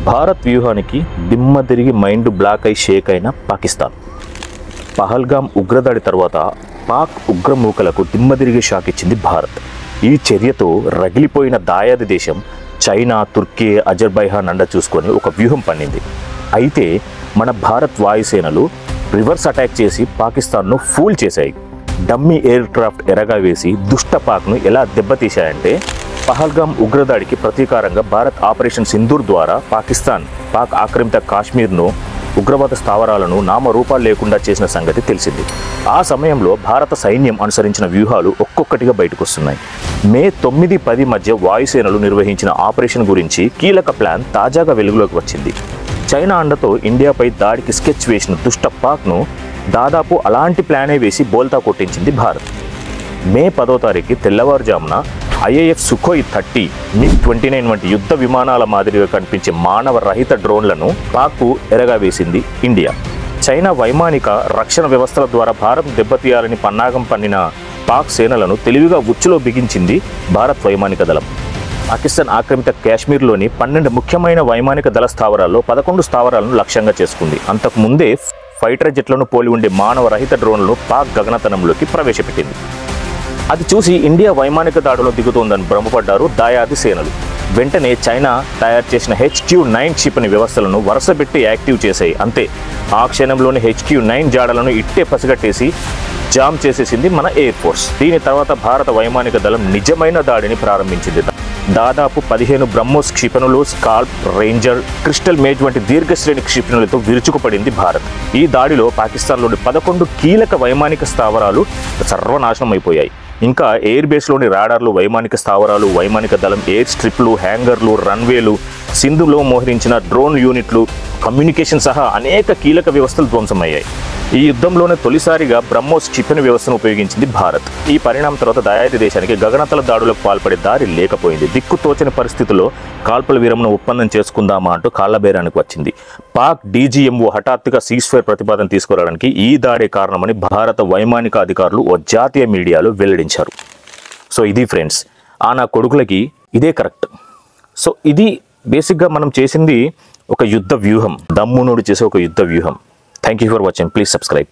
భారత్ వ్యూహానికి దిమ్మ తిరిగి మైండ్ బ్లాక్ అయి షేక్ అయిన పాకిస్తాన్. పహల్గామ్ ఉగ్రదాడి తర్వాత పాక్ ఉగ్రమూకలకు దిమ్మ తిరిగి షాక్ ఇచ్చింది భారత్. ఈ చర్యతో రగిలిపోయిన దాయాది దేశం చైనా, తుర్కీ, అజర్బైజాన్ అండ చూసుకొని ఒక వ్యూహం పన్నింది. అయితే మన భారత్ వాయుసేనలు రివర్స్ అటాక్ చేసి పాకిస్తాన్ను ఫూల్ చేశాయి. డమ్మీ ఎయిర్ క్రాఫ్ట్ ఎరగా వేసి దుష్ట పాక్ను ఎలా దెబ్బతీశాయంటే, పహల్గామ్ ఉగ్రదాడికి ప్రతీకారంగా భారత్ ఆపరేషన్ సింధూర్ ద్వారా పాక్ ఆక్రమిత కాశ్మీర్ను ఉగ్రవాద స్థావరాలను నామరూపాలు లేకుండా చేసిన సంగతి తెలిసింది. ఆ సమయంలో భారత సైన్యం అనుసరించిన వ్యూహాలు ఒక్కొక్కటిగా బయటకు వస్తున్నాయి. మే 9-10 మధ్య వాయుసేనలు నిర్వహించిన ఆపరేషన్ గురించి కీలక ప్లాన్ తాజాగా వెలుగులోకి వచ్చింది. చైనా అండతో ఇండియాపై దాడికి స్కెచ్ వేసిన దుష్ట పాక్ను దాదాపు అలాంటి ప్లానే వేసి బోల్తా కొట్టించింది భారత్. మే 10వ తారీఖు తెల్లవారుజామున IAF సుఖోయ్ 30, MiG-29 వంటి యుద్ధ విమానాల మాదిరిగా కనిపించే మానవ రహిత డ్రోన్లను పాక్కు ఎరగా వేసింది ఇండియా. చైనా వైమానిక రక్షణ వ్యవస్థల ద్వారా భారత్ దెబ్బతీయాలని పన్నాగం పన్నిన పాక్ సేనలను తెలివిగా ఉచ్చులో బిగించింది భారత్ వైమానిక దళం. పాకిస్తాన్ ఆక్రమిత కాశ్మీర్లోని 12 ముఖ్యమైన వైమానిక దళ స్థావరాల్లో 11 స్థావరాలను లక్ష్యంగా చేసుకుంది. అంతకుముందే ఫైటర్ జెట్లను పోలి ఉండే మానవ రహిత డ్రోన్లను పాక్ గగనతలంలోకి ప్రవేశపెట్టింది. అది చూసి ఇండియా వైమానిక దాడిలో దిగుతోందని భ్రమపడ్డారు దాయాది సేనలు. వెంటనే చైనా తయారు చేసిన HQ-9 క్షిపణి వ్యవస్థలను వరుసపెట్టి యాక్టివ్ చేశాయి. అంతే, ఆ క్షణంలోని HQ-9 జాడలను ఇట్టే పసిగట్టేసి జామ్ చేసేసింది మన ఎయిర్ ఫోర్స్. దీని తర్వాత భారత వైమానిక దళం నిజమైన దాడిని ప్రారంభించింది. దాదాపు 15 బ్రహ్మోస్ క్షిపణులు, స్కాల్ప్, రేంజర్, క్రిస్టల్ మేజ్ వంటి దీర్ఘశ్రేణి క్షిపణులతో విరుచుకుపడింది భారత్. ఈ దాడిలో పాకిస్తాన్లోని 11 కీలక వైమానిక స్థావరాలు సర్వనాశనం అయిపోయాయి. ఇంకా ఎయిర్ బేస్లోని రాడార్లు, వైమానిక స్థావరాలు, వైమానిక దళం ఎయిర్ స్ట్రిప్లు, హ్యాంగర్లు, రన్వేలు, సింధులో మోహరించిన డ్రోన్ యూనిట్లు, కమ్యూనికేషన్ సహా అనేక కీలక వ్యవస్థలు ధ్వంసమయ్యాయి. ఈ యుద్ధంలోనే తొలిసారిగా బ్రహ్మోస్ క్షిపణి వ్యవస్థను ఉపయోగించింది భారత్. ఈ పరిణామం తర్వాత దాయాది దేశానికి గగనతల దాడులకు పాల్పడే దారి లేకపోయింది. దిక్కుతోచని పరిస్థితుల్లో కాల్పుల విరమణ ఒప్పందం చేసుకుందామా అంటూ కాళ్లబేరానికి వచ్చింది. పాక్ DGMO హఠాత్తుగా సీజ్ఫైర్ ప్రతిపాదన తీసుకురావడానికి ఈ దాడే కారణమని భారత వైమానిక అధికారులు ఓ జాతీయ మీడియాలో వెల్లడించారు. సో ఇది ఫ్రెండ్స్, నా కొడుకులకి ఇదే కరెక్ట్. సో ఇది బేసిక్గా మనం చేసింది ఒక యుద్ధ వ్యూహం, దమ్మునోడు చేసే ఒక యుద్ధ వ్యూహం. Thank you for watching. Please subscribe.